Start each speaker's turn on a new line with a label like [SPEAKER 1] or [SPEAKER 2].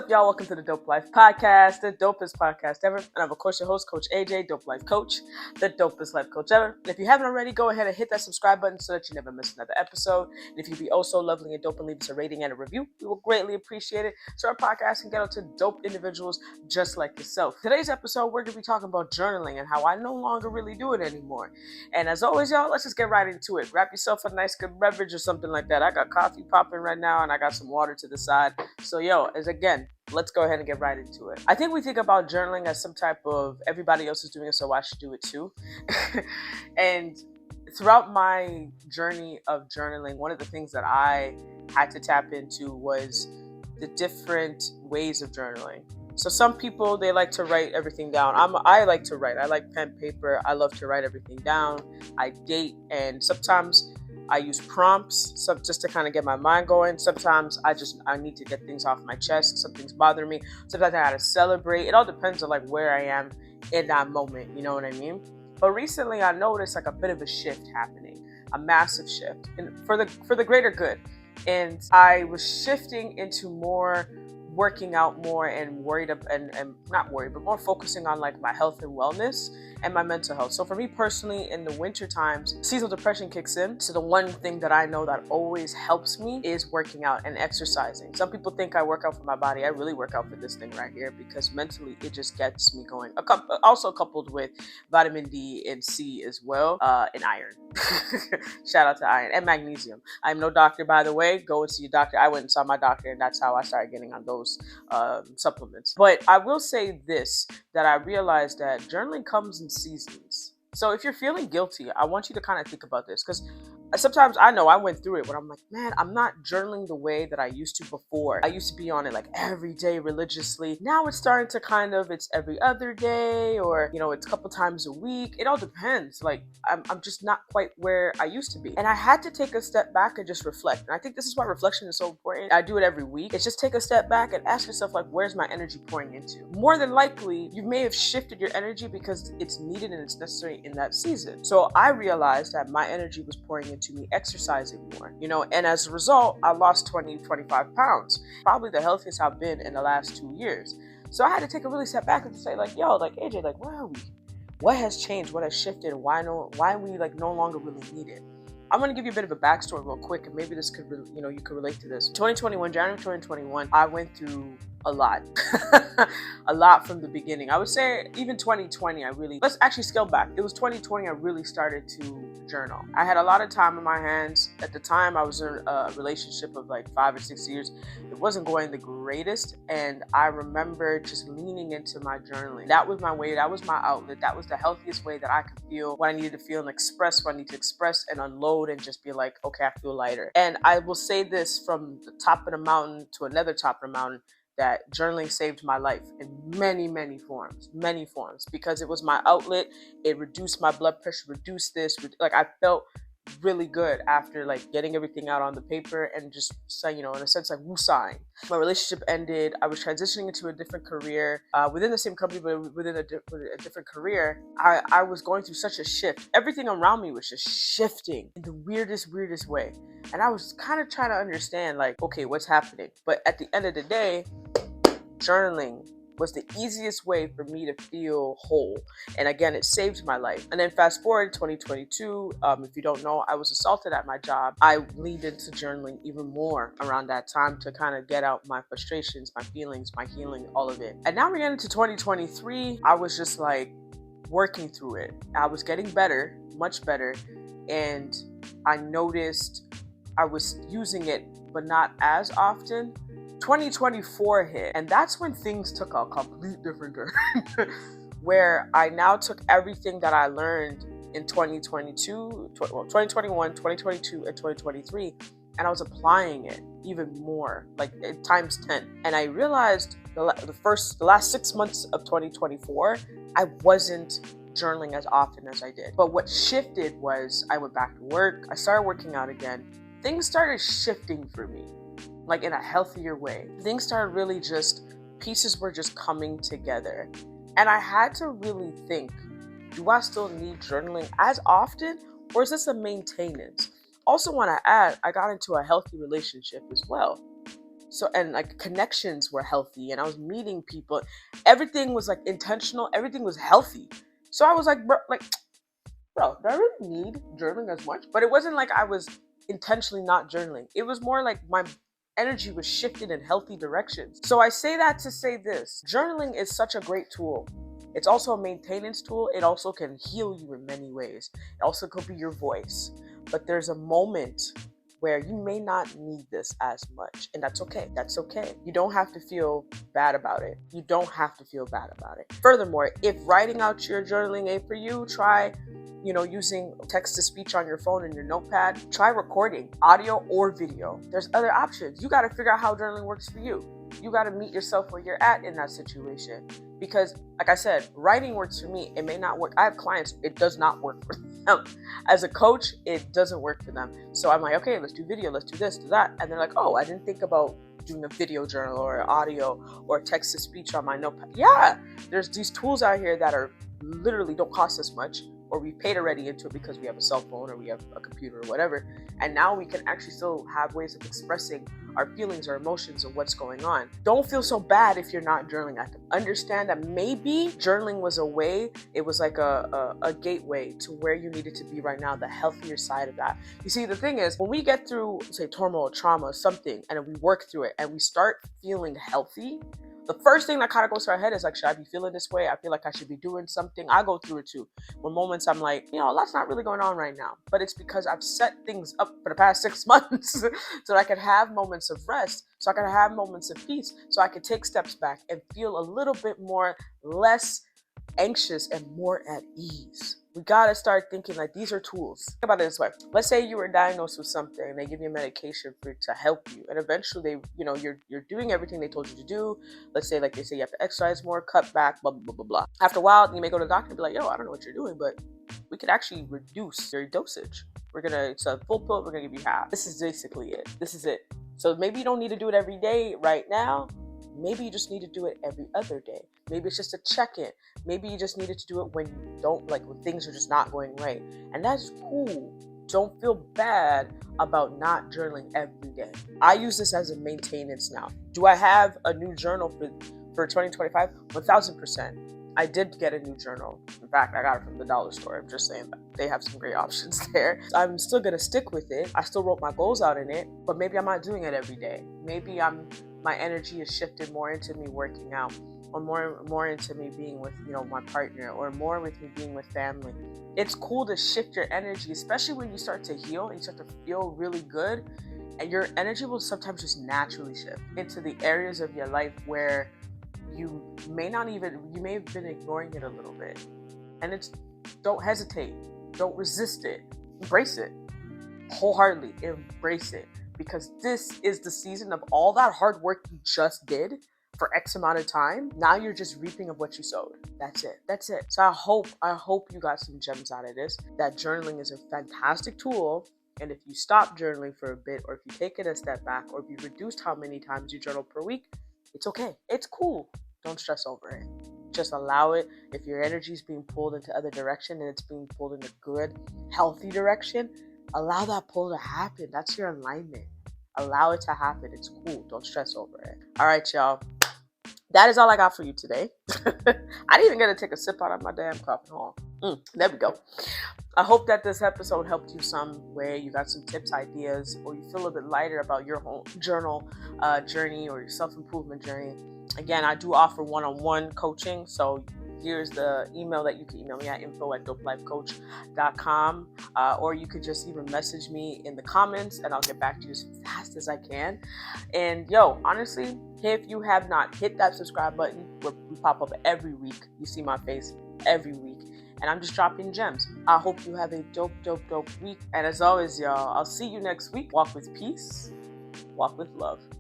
[SPEAKER 1] up, y'all? Welcome to the Dope Life Podcast, the dopest podcast ever. And I'm, of course, your host, Coach AJ, Dope Life Coach, the dopest life coach ever. And if you haven't already, go ahead and hit that subscribe button so that you never miss another episode. And if you'd be oh so lovely and dope and leave us a rating and a review, we will greatly appreciate it so our podcast can get out to dope individuals just like yourself. Today's episode, we're going to be talking about journaling and how I no longer really do it anymore. And as always, y'all, let's just get right into it. Grab yourself a nice good beverage or something like that. I got coffee popping right now and I got some water to the side. So, let's go ahead and get right into it. I think we think about journaling as some type of everybody else is doing it, so I should do it too. And throughout my journey of journaling, one of the things that I had to tap into was the different ways of journaling. So some people, they like to write everything down. I like to write. I like pen, paper. I love to write everything down. I date, and sometimes I use prompts just to kind of get my mind going. Sometimes I need to get things off my chest. Something's bothering me. Sometimes I gotta celebrate. It all depends on like where I am in that moment. You know what I mean? But recently I noticed like a bit of a shift happening, a massive shift, and for the greater good. And I was shifting into more working out more and not worried, but more focusing on like my health and wellness and my mental health. So for me personally, in the winter times, seasonal depression kicks in. So the one thing that I know that always helps me is working out and exercising. Some people think I work out for my body. I really work out for this thing right here because mentally it just gets me going. Also coupled with vitamin D and C as well, and iron. Shout out to iron and magnesium. I'm no doctor, by the way. Go and see your doctor. I went and saw my doctor, and that's how I started getting on those supplements. But I will say this, that I realized that journaling comes in seasons. So if you're feeling guilty, I want you to kind of think about this, because sometimes I know I went through it when I'm like, man, I'm not journaling the way that I used to before. I used to be on it like every day religiously. Now it's starting to it's every other day, or, it's a couple times a week. It all depends. Like I'm just not quite where I used to be. And I had to take a step back and just reflect. And I think this is why reflection is so important. I do it every week. It's just take a step back and ask yourself, like, where's my energy pouring into? More than likely, you may have shifted your energy because it's needed and it's necessary in that season. So I realized that my energy was pouring into me exercising more, and as a result, I lost 25 pounds, probably the healthiest I've been in the last 2 years. So I had to take a really step back and say, like, yo, like, AJ, like, where are we? What has changed? What has shifted? Why we like no longer really need it? I'm going to give you a bit of a backstory real quick, and maybe this could, you could relate to this. January 2021, I went through a lot, a lot from the beginning. I would say even 2020, let's actually scale back. It was 2020 I really started to journal. I had a lot of time on my hands. At the time, I was in a relationship of like 5 or 6 years. It wasn't going the greatest, and I remember just leaning into my journaling. That was my way. That was my outlet. That was the healthiest way that I could feel what I needed to feel and express what I need to express and unload and just be like, okay, I feel lighter. And I will say this from the top of the mountain to another top of the mountain, that journaling saved my life in many, many forms, because it was my outlet. It reduced my blood pressure, reduced this, like I felt really good after like getting everything out on the paper and just saying, in a sense, like woosahing. My relationship ended. I was transitioning into a different career within the same company, but within a different career. I was going through such a shift. Everything around me was just shifting in the weirdest way. And I was kind of trying to understand, like, okay, what's happening? But at the end of the day, journaling was the easiest way for me to feel whole. And again, it saved my life. And then fast forward 2022, if you don't know, I was assaulted at my job. I leaned into journaling even more around that time to kind of get out my frustrations, my feelings, my healing, all of it. And now we're getting into 2023. I was just like working through it. I was getting better, much better. And I noticed I was using it, but not as often. 2024 hit, and that's when things took a complete different turn. Where I now took everything that I learned in 2021, 2022, and 2023, and I was applying it even more, like times 10. And I realized the last 6 months of 2024, I wasn't journaling as often as I did. But what shifted was I went back to work. I started working out again. Things started shifting for me, like in a healthier way. Things started really pieces were just coming together. And I had to really think, do I still need journaling as often, or is this a maintenance? Also want to add, I got into a healthy relationship as well. So, and like connections were healthy, and I was meeting people. Everything was like intentional. Everything was healthy. So I was like, bro, do I really need journaling as much? But it wasn't like I was intentionally not journaling. It was more like my energy was shifted in healthy directions. So I say that to say this: journaling is such a great tool. It's also a maintenance tool. It also can heal you in many ways. It also could be your voice. But there's a moment where you may not need this as much, and that's okay. That's okay. You don't have to feel bad about it. You don't have to feel bad about it. Furthermore, if writing out your journaling ain't for you, try using text to speech on your phone and your notepad. Try recording audio or video. There's other options. You got to figure out how journaling works for you. You got to meet yourself where you're at in that situation. Because like I said, writing works for me. It may not work. I have clients, it does not work for them. As a coach, it doesn't work for them. So I'm like, okay, let's do video, let's do this, do that. And they're like, oh, I didn't think about doing a video journal or audio or text to speech on my notepad. Yeah, there's these tools out here that are literally don't cost us much, or we paid already into it because we have a cell phone or we have a computer or whatever. And now we can actually still have ways of expressing our feelings or emotions of what's going on. Don't feel so bad if you're not journaling at them. Understand that maybe journaling was a way, it was like a gateway to where you needed to be right now, the healthier side of that. You see, the thing is, when we get through, say, turmoil, trauma, something, and we work through it and we start feeling healthy, the first thing that kind of goes to our head is like, should I be feeling this way? I feel like I should be doing something. I go through it too. When moments I'm like, that's not really going on right now. But it's because I've set things up for the past 6 months so that I could have moments of rest, so I could have moments of peace, so I could take steps back and feel a little bit more less anxious and more at ease. We gotta start thinking like these are tools. Think about it this way. Let's say you were diagnosed with something and they give you a medication to help you, and eventually you're doing everything they told you to do. Let's say they say you have to exercise more, cut back, blah blah blah blah. After a while, you may go to the doctor and be like, yo, I don't know what you're doing, but we could actually reduce your dosage. It's a full pill, we're gonna give you half. This is basically it. This is it. So maybe you don't need to do it every day right now. Maybe you just need to do it every other day. Maybe it's just a check-in. Maybe you just needed to do it when you don't, when things are just not going right. And that's cool. Don't feel bad about not journaling every day. I use this as a maintenance now. Do I have a new journal for 2025? 1000%. I did get a new journal. In fact, I got it from the dollar store. I'm just saying that they have some great options there. I'm still gonna stick with it. I still wrote my goals out in it, but maybe I'm not doing it every day. Maybe my energy is shifted more into me working out, or more into me being with my partner, or more with me being with family. It's cool to shift your energy, especially when you start to heal and you start to feel really good, and your energy will sometimes just naturally shift into the areas of your life where you may have been ignoring it a little bit. And don't hesitate, don't resist it, embrace it wholeheartedly, embrace it, because this is the season of all that hard work you just did for X amount of time. Now you're just reaping of what you sowed. That's it. So I hope you got some gems out of this, that journaling is a fantastic tool. And if you stop journaling for a bit, or if you take it a step back, or if you reduced how many times you journal per week, it's okay. It's cool. Don't stress over it. Just allow it. If your energy is being pulled into other direction and it's being pulled in a good, healthy direction, allow that pull to happen. That's your alignment. Allow it to happen. It's cool. Don't stress over it. All right, y'all. That is all I got for you today. I didn't even get to take a sip out of my damn coffee. There we go. I hope that this episode helped you some way. You got some tips, ideas, or you feel a bit lighter about your whole journal journey or your self-improvement journey. Again, I do offer one-on-one coaching. So here's the email that you can email me at info@dopelifecoach.com, or you could just even message me in the comments and I'll get back to you as fast as I can. And honestly, if you have not hit that subscribe button, where we pop up every week, you see my face every week, and I'm just dropping gems. I hope you have a dope week. And as always, y'all, I'll see you next week. Walk with peace, walk with love.